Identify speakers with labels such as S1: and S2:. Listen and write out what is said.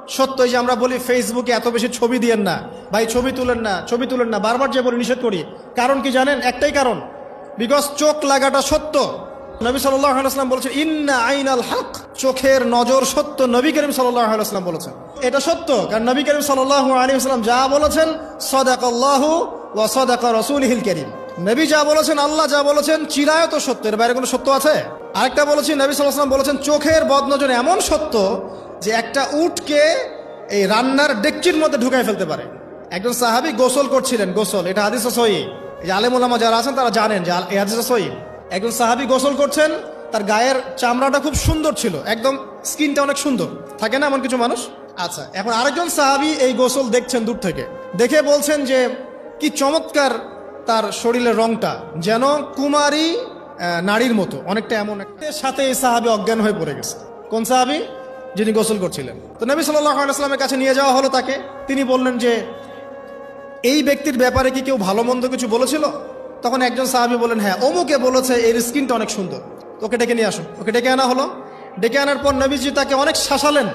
S1: সত্যই যে আমরা বলি ফেসবুকে এত বেশি ছবি দিয়েন না ভাই, ছবি তুলেন না, বারবার যে বলে নিষেধ করি। কারণ কি জানেন? একটাই কারণ, বিকজ চোখ লাগাটা সত্য। নবী সাল্লাল্লাহু আলাইহি ওয়াসাল্লাম বলেছেন ইন্না আইনাল হক, চোখের নজর সত্য। নবী করিম সাল্লাল্লাহু আলাইহি ওয়াসাল্লাম বলেছেন এটা সত্য, কারণ নবী করিম সাল্লাল্লাহু আলাইহি ওয়াসাল্লাম যা বলেছেন সাদাকাল্লাহু ওয়া সাদাকা রাসূলুহুল কারীম। নবী যা বলেছেন, আল্লাহ যা বলেছেন চিরায়ত সত্য, এর বাইরে কোনো সত্য আছে? আরেকটা বলেছি, নবী সাল্লাল্লাহু আলাইহি ওয়াসাল্লাম বলেছেন চোখের বদনজর এমন সত্য যে একটা উটকে এই রান্নার ডেকচির মধ্যে ঢুকায় ফেলতে পারে। একজন সাহাবী গোসল করছিলেন, গোসল, এটা হাদিসে সহিহ, এই যে আলেম ওলামা যারা আছেন তারা জানেন যে এই হাদিসে সহিহ। একজন সাহাবী গোসল করছেন, তার গায়ের চামড়াটা খুব সুন্দর ছিল, একদম স্কিনটা অনেক সুন্দর থাকে না এমন কিছু মানুষ? আচ্ছা, এখন আরেকজন সাহাবী এই গোসল দেখছেন দূর থেকে, দেখে বলছেন যে কি চমৎকার তার শরীরের রংটা, যেন কুমারী নারীর মতো, অনেকটা এমন একটা। সাথে এই সাহাবী অজ্ঞান হয়ে পড়ে গেছে। কোন সাহাবী? যিনি গোসল করছিলেন। তো নবী সাল্লাল্লাহু আলাইহি ওয়াসাল্লামের কাছে নিয়ে যাওয়া হলো তাকে। তিনি বললেন যে এই ব্যক্তির ব্যাপারে কি কেউ ভালো মন্দ কিছু বলেছিল? তখন একজন সাহাবী বলেন হ্যাঁ, অমুকে বলেছে এর স্কিনটা অনেক সুন্দর, ওকে ডেকে নিয়ে আসুন। ওকে ডেকে আনা হলো। ডেকে আনার পর নবীজি তাকে অনেক শাসালেন।